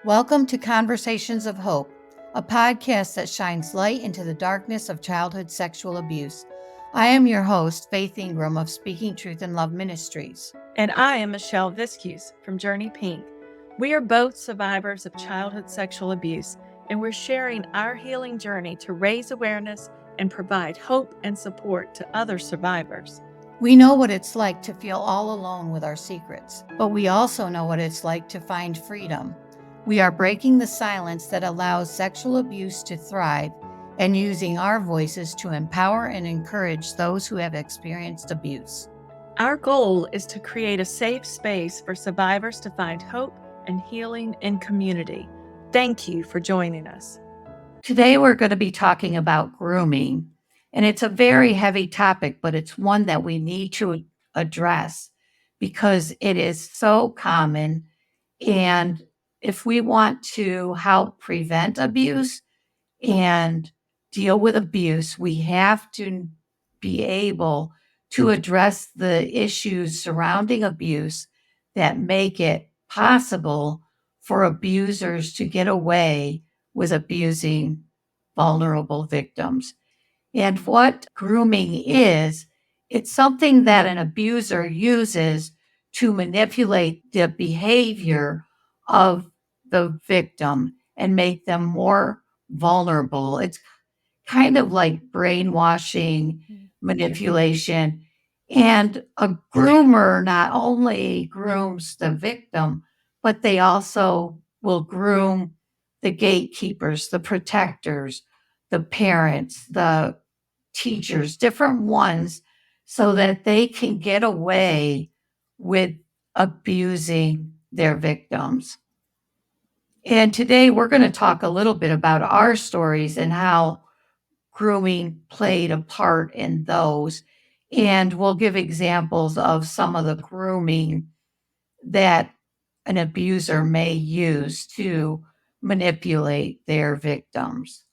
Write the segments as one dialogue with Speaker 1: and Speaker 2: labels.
Speaker 1: Welcome to Conversations of Hope, a podcast that shines light into the darkness of childhood sexual abuse. I am your host, Faith Ingram of Speaking Truth in Love Ministries.
Speaker 2: And I am Michelle Viscuse from Journey Pink. We are both survivors of childhood sexual abuse, and we're sharing our healing journey to raise awareness and provide hope and support to other survivors.
Speaker 1: We know what it's like to feel all alone with our secrets, but we also know what it's like to find freedom. We are breaking the silence that allows sexual abuse to thrive and using our voices to empower and encourage those who have experienced abuse.
Speaker 2: Our goal is to create a safe space for survivors to find hope and healing in community. Thank you for joining us.
Speaker 1: Today we're going to be talking about grooming, and it's a very heavy topic, but it's one that we need to address because it is so common. And if we want to help prevent abuse and deal with abuse, we have to be able to address the issues surrounding abuse that make it possible for abusers to get away with abusing vulnerable victims. And what grooming is, it's something that an abuser uses to manipulate the behavior of the victim and make them more vulnerable. It's kind of like brainwashing, manipulation. And a groomer not only grooms the victim, but they also will groom the gatekeepers, the protectors, the parents, the teachers, different ones, so that they can get away with abusing their victims. And today we're going to talk a little bit about our stories and how grooming played a part in those. And we'll give examples of some of the grooming that an abuser may use to manipulate their victims.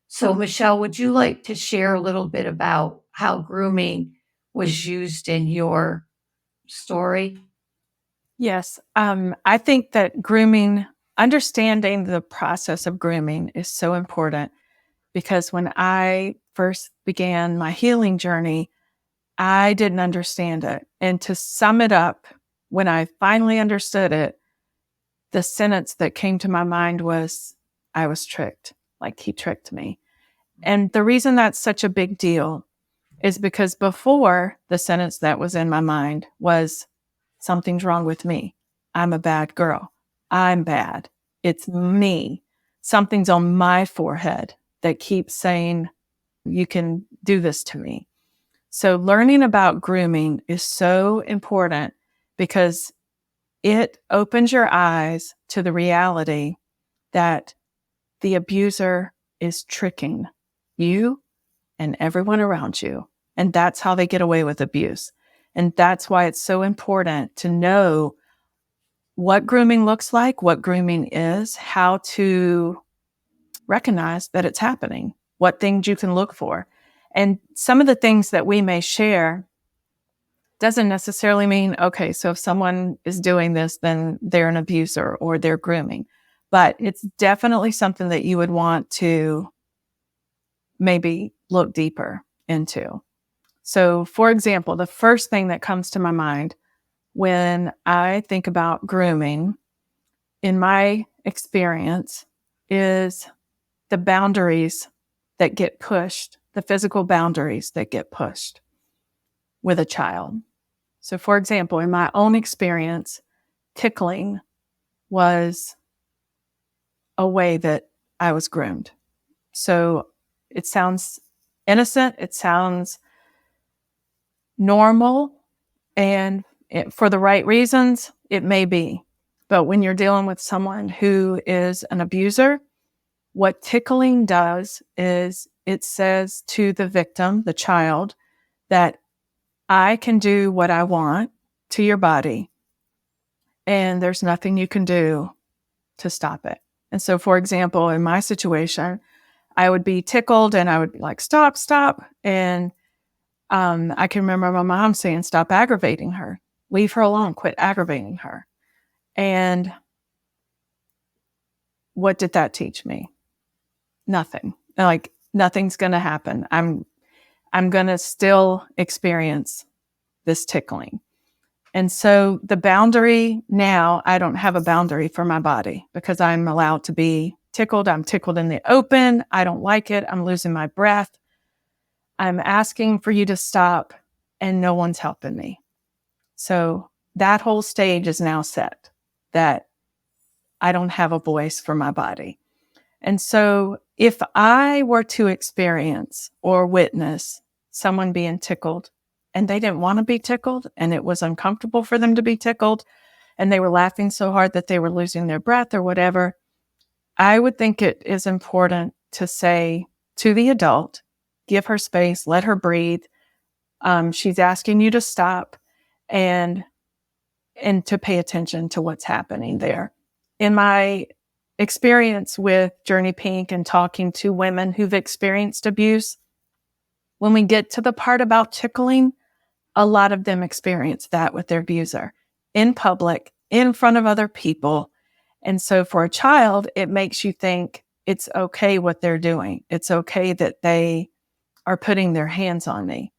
Speaker 1: So, Michelle, would you like to share a little bit about how grooming was used in your story?
Speaker 2: Yes, I think that understanding the process of grooming is so important because when I first began my healing journey, I didn't understand it. And to sum it up, when I finally understood it, the sentence that came to my mind was, I was tricked, like he tricked me. And the reason that's such a big deal is because before, the sentence that was in my mind was, something's wrong with me. I'm a bad girl. I'm bad. It's me. Something's on my forehead that keeps saying, you can do this to me. So learning about grooming is so important because it opens your eyes to the reality that the abuser is tricking you and everyone around you. And that's how they get away with abuse. And that's why it's so important to know what grooming looks like, what grooming is, how to recognize that it's happening, what things you can look for. And some of the things that we may share doesn't necessarily mean, okay, so if someone is doing this, then they're an abuser or they're grooming. But it's definitely something that you would want to maybe look deeper into. So, for example, the first thing that comes to my mind when I think about grooming, in my experience, is the boundaries that get pushed, the physical boundaries that get pushed with a child. So, for example, in my own experience, tickling was a way that I was groomed. So it sounds innocent, it sounds normal, and for the right reasons, it may be. But when you're dealing with someone who is an abuser, what tickling does is it says to the victim, the child, that I can do what I want to your body, and there's nothing you can do to stop it. And so, for example, in my situation, I would be tickled and I would be like, stop, stop. And I can remember my mom saying, stop aggravating her. Leave her alone. Quit aggravating her. And what did that teach me? Nothing. Like nothing's going to happen. I'm going to still experience this tickling. And so the boundary now, I don't have a boundary for my body because I'm allowed to be tickled. I'm tickled in the open. I don't like it. I'm losing my breath. I'm asking for you to stop, and no one's helping me. So that whole stage is now set, that I don't have a voice for my body. And so if I were to experience or witness someone being tickled and they didn't want to be tickled and it was uncomfortable for them to be tickled and they were laughing so hard that they were losing their breath or whatever, I would think it is important to say to the adult, give her space, let her breathe. She's asking you to stop and to pay attention to what's happening there. In my experience with Journey Pink and talking to women who've experienced abuse, when we get to the part about tickling, a lot of them experience that with their abuser in public, in front of other people. And so for a child, it makes you think it's okay what they're doing. It's okay that they are putting their hands on me.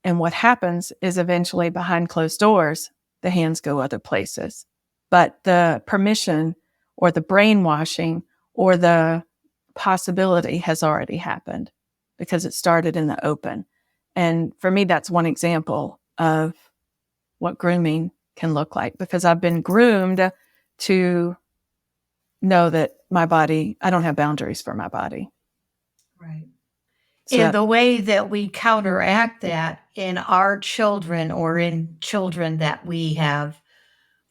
Speaker 2: And what happens is eventually behind closed doors, the hands go other places. But the permission or the brainwashing or the possibility has already happened because it started in the open. And for me, that's one example of what grooming can look like because I've been groomed to know that my body, I don't have boundaries for my body.
Speaker 1: Right.
Speaker 2: So
Speaker 1: And the way that we counteract that in our children or in children that we have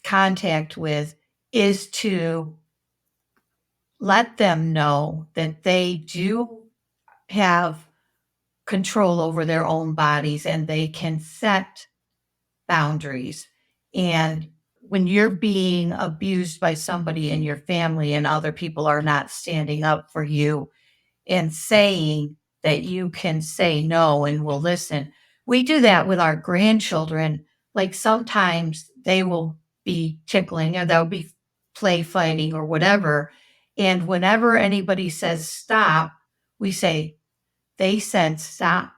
Speaker 1: contact with is to let them know that they do have control over their own bodies and they can set boundaries. And when you're being abused by somebody in your family and other people are not standing up for you and saying that you can say no and will listen, we do that with our grandchildren. Like sometimes they will be tickling or they'll be play fighting or whatever. And whenever anybody says stop, we say, they said stop.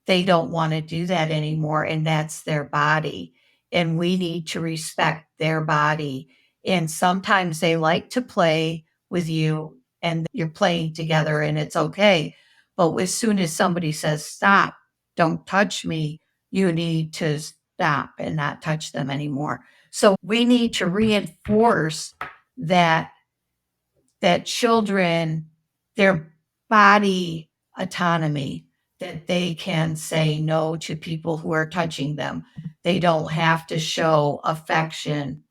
Speaker 1: They don't want to do that anymore. And that's their body. And we need to respect their body. And sometimes they like to play with you and you're playing together and it's okay. But as soon as somebody says, stop, don't touch me, you need to stop and not touch them anymore. So we need to reinforce that children, their body autonomy, that they can say no to people who are touching them. They don't have to show affection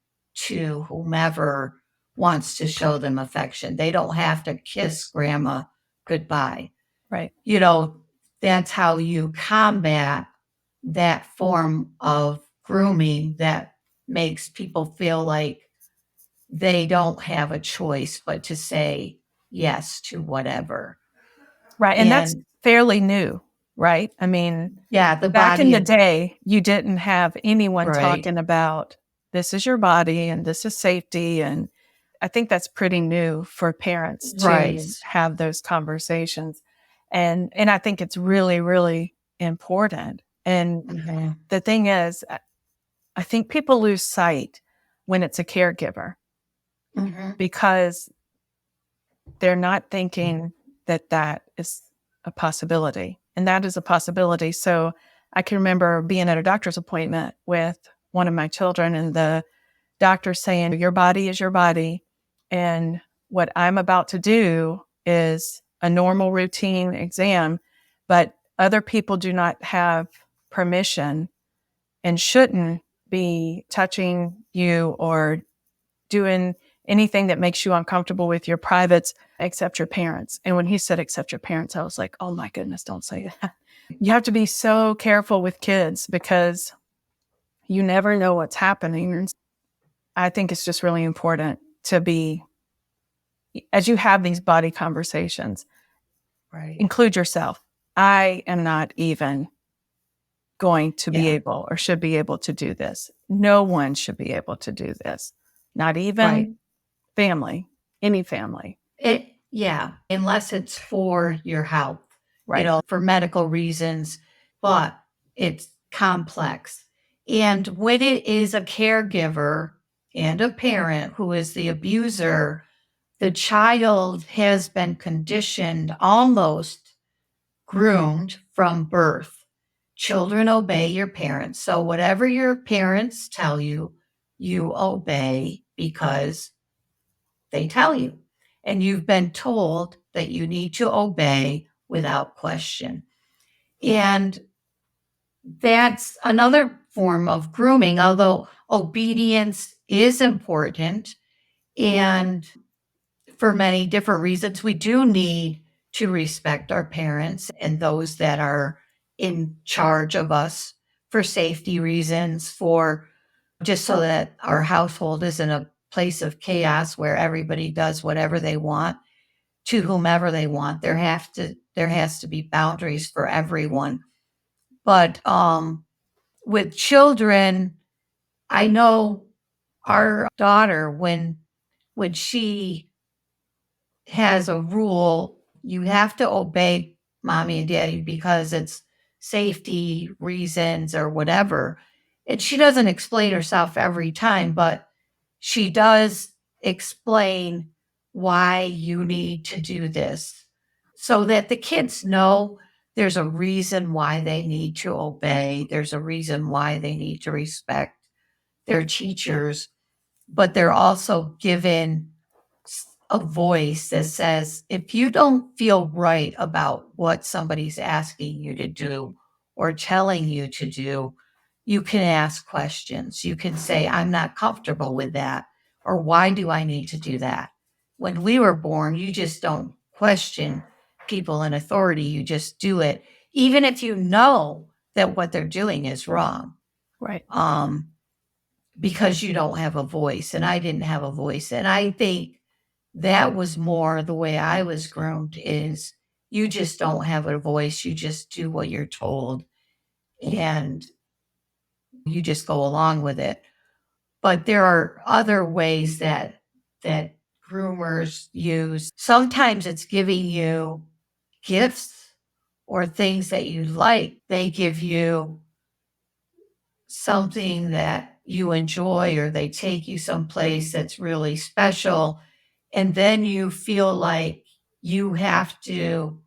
Speaker 1: to whomever wants to show them affection. They don't have to kiss grandma goodbye.
Speaker 2: right.
Speaker 1: You know, that's how you combat that form of grooming that makes people feel like they don't have a choice but to say yes to whatever.
Speaker 2: Right. And that's
Speaker 1: And
Speaker 2: fairly new, right? I mean,
Speaker 1: yeah, the
Speaker 2: back in
Speaker 1: body
Speaker 2: the
Speaker 1: of
Speaker 2: day, you didn't have anyone
Speaker 1: right,
Speaker 2: talking about this is your body and this is safety. And I think that's pretty new for parents
Speaker 1: right.
Speaker 2: to have those conversations. And I think it's really, really important. And
Speaker 1: Mhm.
Speaker 2: the thing is, I think people lose sight when it's a caregiver
Speaker 1: Mhm.
Speaker 2: because they're not thinking that that is a possibility. And that is a possibility. So I can remember being at a doctor's appointment with one of my children and the doctor saying, your body is your body. And what I'm about to do is a normal routine exam, but other people do not have permission and shouldn't be touching you or doing anything that makes you uncomfortable with your privates except your parents. And when he said except your parents, I was like, oh my goodness, don't say that. You have to be so careful with kids because you never know what's happening. And I think it's just really important to be, as you have these body conversations,
Speaker 1: Right.
Speaker 2: include yourself. I am not even going to be
Speaker 1: Yeah.
Speaker 2: able or should be able to do this. No one should be able to do this, not
Speaker 1: Right.
Speaker 2: even family, any family.
Speaker 1: Yeah, unless it's for your health,
Speaker 2: Right.
Speaker 1: for medical reasons, but it's complex. And when it is a caregiver and a parent who is the abuser, the child has been conditioned, almost groomed from birth. Children obey your parents. So whatever your parents tell you, you obey because they tell you. And you've been told that you need to obey without question. And that's another form of grooming, although obedience is important. And for many different reasons, we do need to respect our parents and those that are in charge of us for safety reasons, for just so that our household isn't a place of chaos where everybody does whatever they want to whomever they want. There has to be boundaries for everyone. But with children, I know our daughter, when she has a rule, you have to obey mommy and daddy because it's safety reasons or whatever. And she doesn't explain herself every time, but she does explain why you need to do this so that the kids know there's a reason why they need to obey. There's a reason why they need to respect their teachers, but they're also given a voice that says, if you don't feel right about what somebody's asking you to do or telling you to do, you can ask questions. You can say, I'm not comfortable with that, or why do I need to do that? When we were born, you just don't question people in authority. You just do it, even if you know that what they're doing is wrong.
Speaker 2: Right.
Speaker 1: Because you don't have a voice, and I didn't have a voice. And I think that was more the way I was groomed is you just don't have a voice. You just do what you're told and you just go along with it. But there are other ways that groomers use. Sometimes it's giving you gifts or things that you like. They give you something that you enjoy, or they take you someplace that's really special. And then you feel like you have to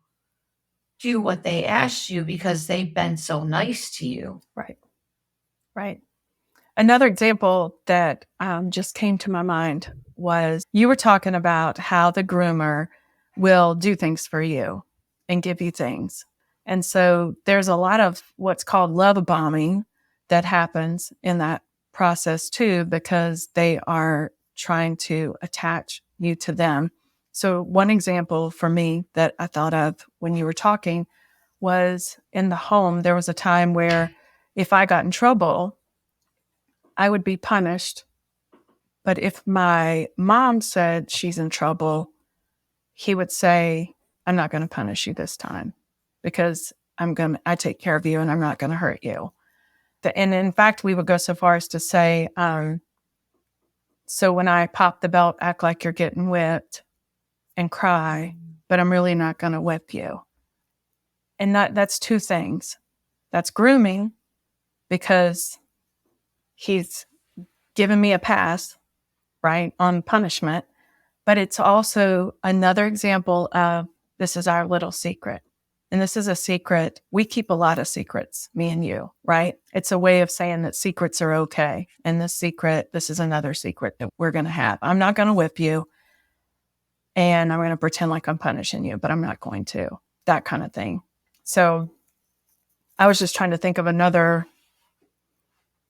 Speaker 1: do what they asked you because they've been so nice to you.
Speaker 2: Right. Right. Another example that just came to my mind was you were talking about how the groomer will do things for you and give you things. And so there's a lot of what's called love bombing that happens in that process too, because they are trying to attach you to them. So, one example for me that I thought of when you were talking was in the home, there was a time where if I got in trouble, I would be punished. But if my mom said she's in trouble, he would say, I'm not going to punish you this time because I take care of you and I'm not going to hurt you. And in fact, we would go so far as to say, so when I pop the belt, act like you're getting whipped and cry, but I'm really not going to whip you. And that's two things. That's grooming because he's given me a pass, right, on punishment. But it's also another example of this is our little secret. And this is a secret. We keep a lot of secrets, me and you, right? It's a way of saying that secrets are okay. And this is another secret that we're going to have. I'm not going to whip you and I'm going to pretend like I'm punishing you, but I'm not going to. That kind of thing. So I was just trying to think of another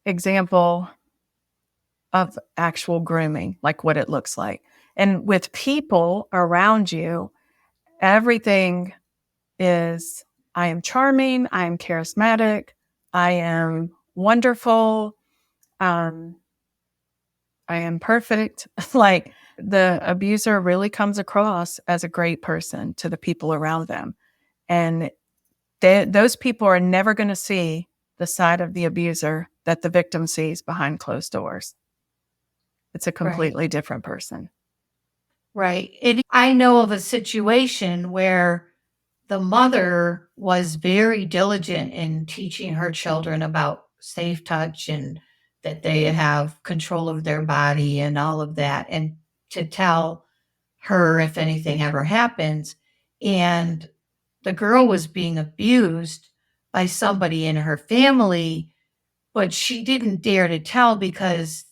Speaker 2: example of actual grooming, like what it looks like. And with people around you, everything is I am charming, I am charismatic, I am wonderful, um, I am perfect. Like the abuser really comes across as a great person to the people around them. And those people are never going to see the side of the abuser that the victim sees behind closed doors. It's a
Speaker 1: Right.
Speaker 2: completely different person.
Speaker 1: Right. And I know of a situation where the mother was very diligent in teaching her children about safe touch and that they have control of their body and all of that, and to tell her if anything ever happens. And the girl was being abused by somebody in her family, but she didn't dare to tell because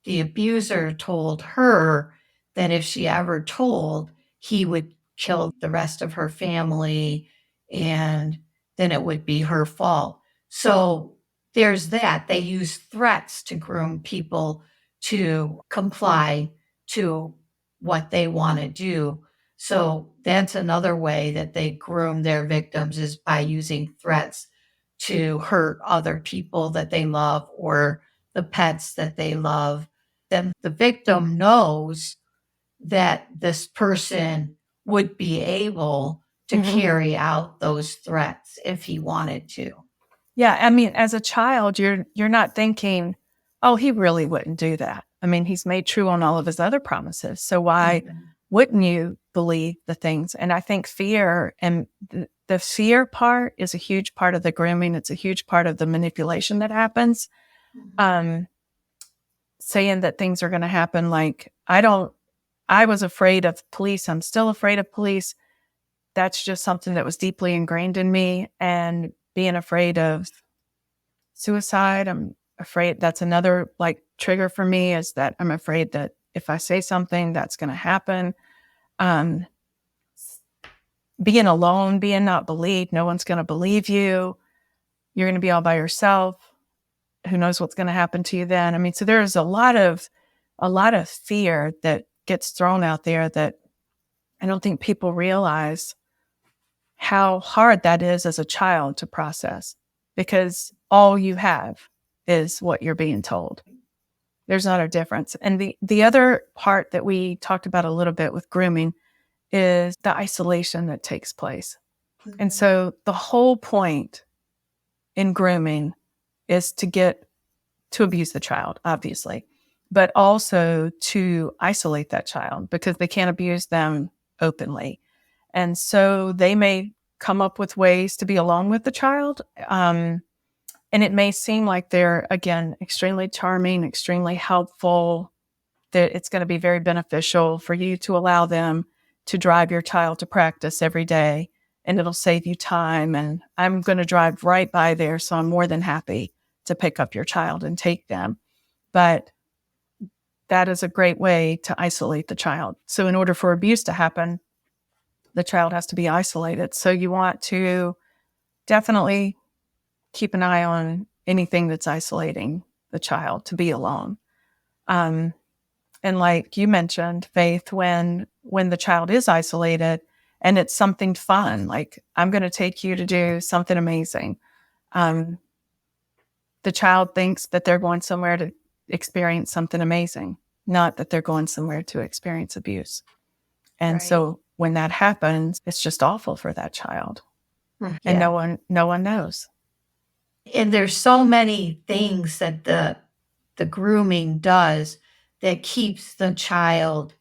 Speaker 1: the abuser told her that if she ever told, he would kill the rest of her family and then it would be her fault. So there's that. They use threats to groom people to comply to what they want to do. So that's another way that they groom their victims is by using threats to hurt other people that they love or the pets that they love. Then the victim knows that this person would be able to carry out those threats if he wanted to.
Speaker 2: Yeah, I mean, as a child, you're not thinking, "Oh, he really wouldn't do that." I mean, he's made true on all of his other promises. So why wouldn't you believe the things? And I think fear and the fear part is a huge part of the grooming. It's a huge part of the manipulation that happens. Um, saying that things are going to happen like I was afraid of police. I'm still afraid of police. That's just something that was deeply ingrained in me, and being afraid of suicide. I'm afraid that's another like trigger for me is that I'm afraid that if I say something, that's going to happen. Um, being alone, being not believed, no one's going to believe you. You're going to be all by yourself. Who knows what's going to happen to you then? I mean, so there's a lot of fear that gets thrown out there that I don't think people realize how hard that is as a child to process because all you have is what you're being told. There's not a difference. And the other part that we talked about a little bit with grooming is the isolation that takes place. And so the whole point in grooming is to get to abuse the child, obviously, but also to isolate that child because they can't abuse them openly. And so they may come up with ways to be alone with the child. And it may seem like they're, again, extremely charming, extremely helpful, that it's going to be very beneficial for you to allow them to drive your child to practice every day. And it'll save you time. And I'm going to drive right by there. So I'm more than happy to pick up your child and take them. But that is a great way to isolate the child. So in order for abuse to happen, the child has to be isolated. So you want to definitely keep an eye on anything that's isolating the child to be alone. Um, and like you mentioned, Faith, when the child is isolated and it's something fun, like I'm going to take you to do something amazing. Um, the child thinks that they're going somewhere to experience something amazing, not that they're going somewhere to experience abuse. And
Speaker 1: Right.
Speaker 2: so when that happens, it's just awful for that child. And
Speaker 1: Yeah.
Speaker 2: no one knows.
Speaker 1: And there's so many things that the grooming does that keeps the child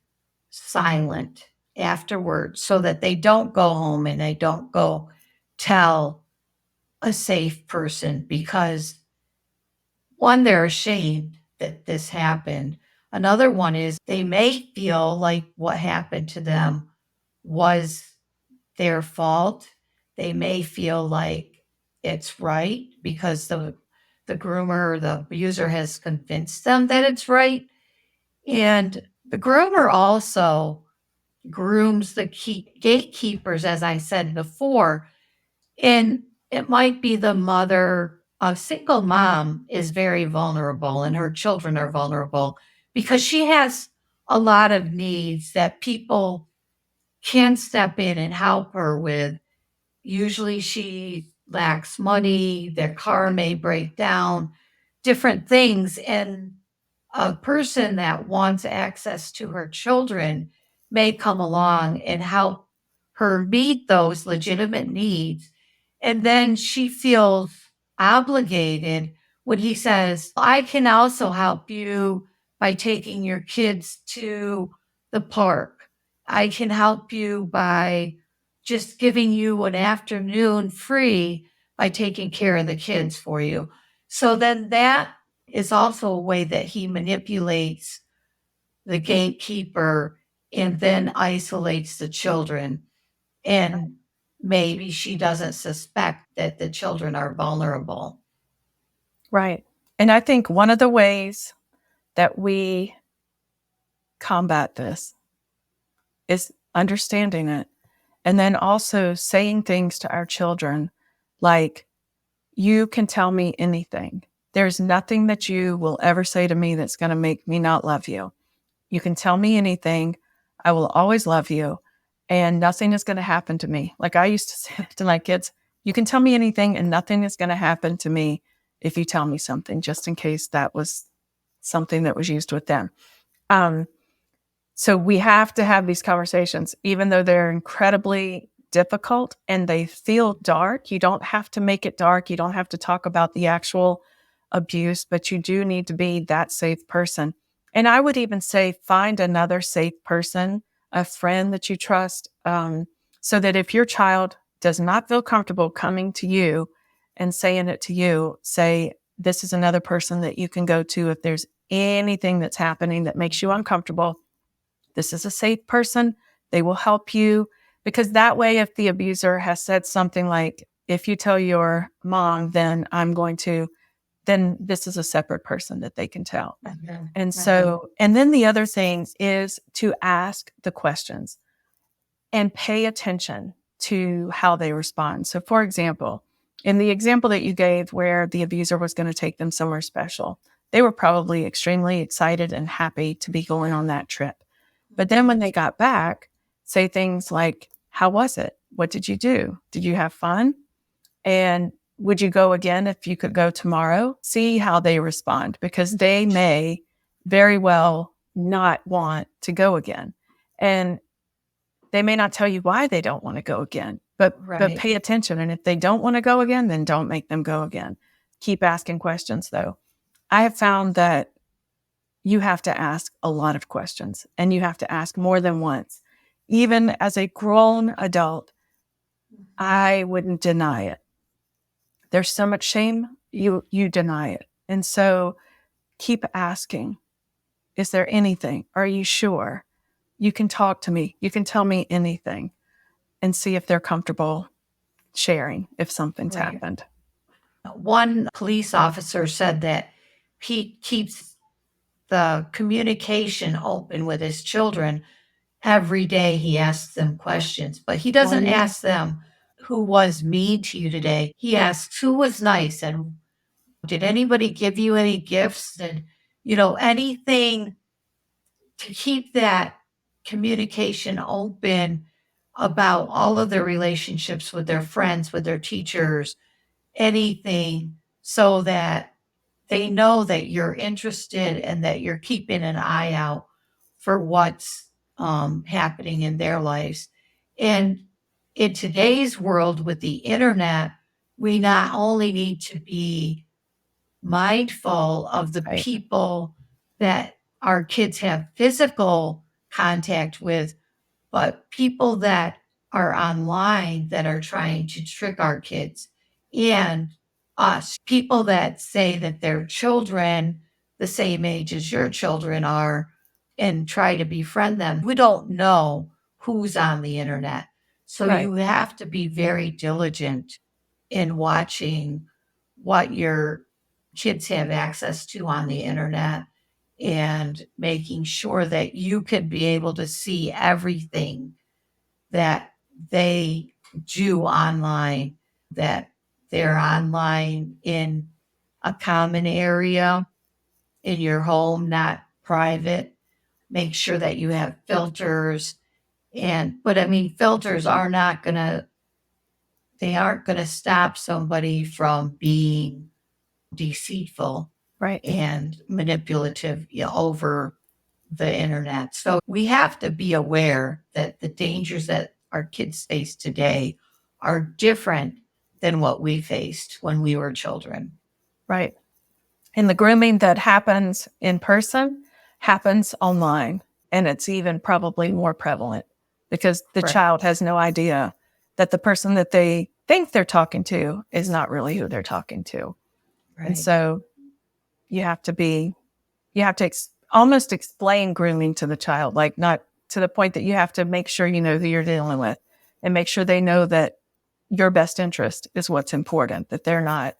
Speaker 1: silent afterwards so that they don't go home and they don't go tell a safe person because one, they're ashamed that this happened. Another one is they may feel like what happened to them was their fault. They may feel like it's right because the groomer or the abuser has convinced them that it's right. And the groomer also grooms the gatekeepers, as I said before. And it might be the mother. A single mom is very vulnerable, and her children are vulnerable because she has a lot of needs that people can step in and help her with. Usually she lacks money, their car may break down, different things. And a person that wants access to her children may come along and help her meet those legitimate needs. And then she feels obligated when he says, I can also help you by taking your kids to the park. I can help you by just giving you an afternoon free by taking care of the kids for you. So then that is also a way that he manipulates the gatekeeper and then isolates the children. And maybe she doesn't suspect that the children are vulnerable.
Speaker 2: Right. And I think one of the ways that we combat this is understanding it. And then also saying things to our children like, you can tell me anything. There's nothing that you will ever say to me that's going to make me not love you. You can tell me anything. I will always love you. And nothing is going to happen to me. Like I used to say to my kids, you can tell me anything and nothing is going to happen to me if you tell me something, just in case that was something that was used with them. Um, so we have to have these conversations, even though they're incredibly difficult and they feel dark. You don't have to make it dark. You don't have to talk about the actual abuse, but you do need to be that safe person. And I would even say find another safe person, a friend that you trust, so that if your child does not feel comfortable coming to you and saying it to you, say, this is another person that you can go to if there's anything that's happening that makes you uncomfortable. This is a safe person. They will help you. Because that way, if the abuser has said something like, if you tell your mom, then I'm going to, then this is a separate person that they can tell. And so, and then the other thing is to ask the questions and pay attention to how they respond. So, for example, in the example that you gave where the abuser was going to take them somewhere special, they were probably extremely excited and happy to be going on that trip. But then when they got back, say things like, how was it? What did you do? Did you have fun? And would you go again if you could go tomorrow? See how they respond, because they may very well not want to go again. And they may not tell you why they don't want to go again, but pay attention. And if they don't want to go again, then don't make them go again. Keep asking questions though. I have found that you have to ask a lot of questions and you have to ask more than once. Even as a grown adult, I wouldn't deny it. There's so much shame, you deny it. And so keep asking. Is there anything? Are you sure? You can talk to me. You can tell me anything and see if they're comfortable sharing if something's happened.
Speaker 1: One police officer said that he keeps the communication open with his children. Every day he asks them questions, but he doesn't ask them who was mean to you today. He asks who was nice and did anybody give you any gifts and, anything to keep that communication open about all of their relationships with their friends, with their teachers, anything so that they know that you're interested and that you're keeping an eye out for what's happening in their lives. And in today's world with the internet, we not only need to be mindful of the people that our kids have physical contact with, but people that are online that are trying to trick our kids and us, people that say that their children the same age as your children are and try to befriend them. We don't know who's on the internet. So you have to be very diligent in watching what your kids have access to on the internet and making sure that you can be able to see everything that they do online, that they're online in a common area in your home, not private. Make sure that you have filters. But I mean, filters are not gonna, they aren't gonna stop somebody from being deceitful and manipulative over the internet. So we have to be aware that the dangers that our kids face today are different than what we faced when we were children.
Speaker 2: Right. And the grooming that happens in person happens online, and it's even probably more prevalent. because the
Speaker 1: Right.
Speaker 2: child has no idea that the person that they think they're talking to is not really who they're talking to. And
Speaker 1: Right.
Speaker 2: so you have to almost explain grooming to the child, like not to the point that you have to make sure you know who you're dealing with and make sure they know that your best interest is what's important, that they're not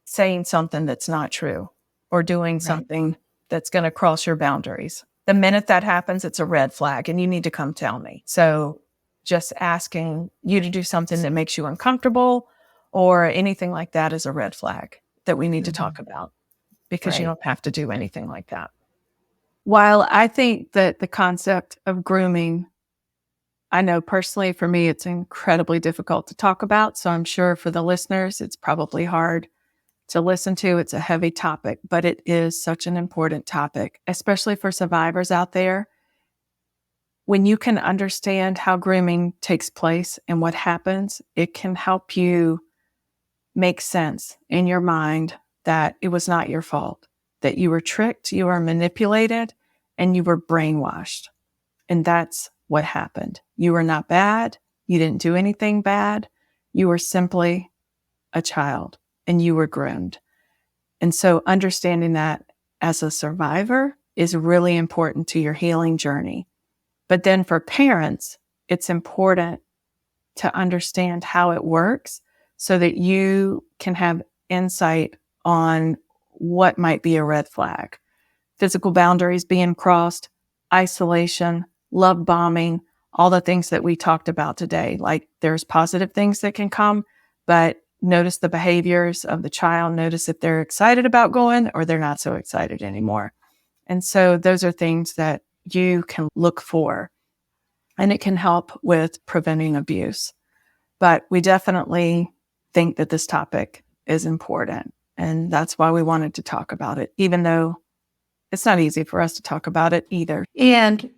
Speaker 2: saying something that's not true or doing
Speaker 1: Right.
Speaker 2: something that's going to cross your boundaries. The minute that happens, it's a red flag and you need to come tell me. So just asking you to do something that makes you uncomfortable or anything like that is a red flag that we need to talk about, because you
Speaker 1: Right.
Speaker 2: don't have to do anything like that. While I think that the concept of grooming, I know personally for me, it's incredibly difficult to talk about. So I'm sure for the listeners, it's probably hard to listen to. It's a heavy topic, but it is such an important topic, especially for survivors out there. When you can understand how grooming takes place and what happens, it can help you make sense in your mind that it was not your fault, that you were tricked, you were manipulated, and you were brainwashed. And that's what happened. You were not bad. You didn't do anything bad. You were simply a child and you were groomed. And so understanding that as a survivor is really important to your healing journey. But then for parents, it's important to understand how it works so that you can have insight on what might be a red flag. Physical boundaries being crossed, isolation, love bombing, all the things that we talked about today. Like there's positive things that can come, but notice the behaviors of the child. Notice if they're excited about going or they're not so excited anymore. And so those are things that you can look for, and it can help with preventing abuse. But we definitely think that this topic is important. And that's why we wanted to talk about it, even though it's not easy for us to talk about it either.
Speaker 1: And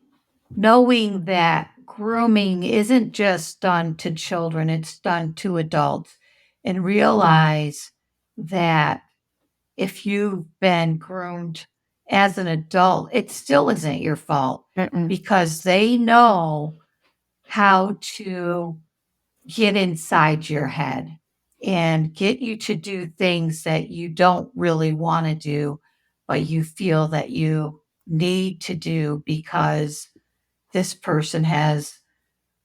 Speaker 1: knowing that grooming isn't just done to children, it's done to adults, and realize that if you've been groomed as an adult, it still isn't your fault
Speaker 2: Mm-mm.
Speaker 1: because they know how to get inside your head and get you to do things that you don't really want to do, but you feel that you need to do because this person has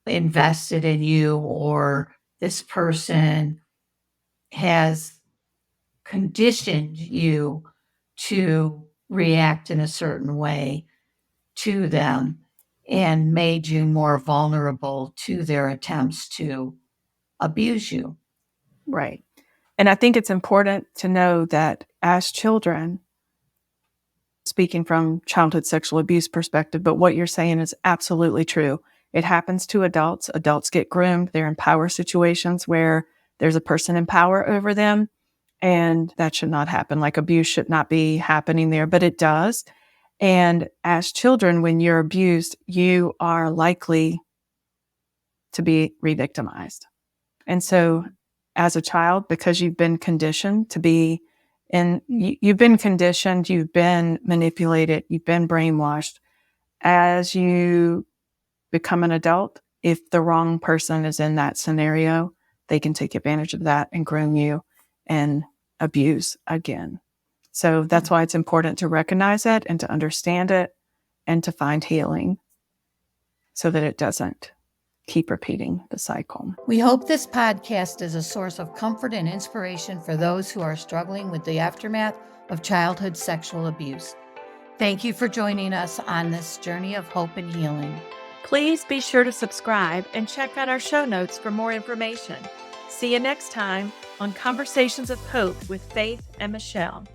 Speaker 1: invested in you or this person has conditioned you to react in a certain way to them and made you more vulnerable to their attempts to abuse you.
Speaker 2: Right. And I think it's important to know that as children, speaking from childhood sexual abuse perspective, but what you're saying is absolutely true. It happens to adults. Adults get groomed. They're in power situations where there's a person in power over them, and that should not happen. Like abuse should not be happening there, but it does. And as children, when you're abused, you are likely to be re-victimized. And so as a child, because you've been conditioned to be you've been conditioned, you've been manipulated, you've been brainwashed. As you become an adult, if the wrong person is in that scenario, they can take advantage of that and groom you and abuse again. So that's why it's important to recognize it and to understand it and to find healing so that it doesn't keep repeating the cycle.
Speaker 1: We hope this podcast is a source of comfort and inspiration for those who are struggling with the aftermath of childhood sexual abuse. Thank you for joining us on this journey of hope and healing.
Speaker 2: Please be sure to subscribe and check out our show notes for more information. See you next time on Conversations of Hope with Faith and Michelle.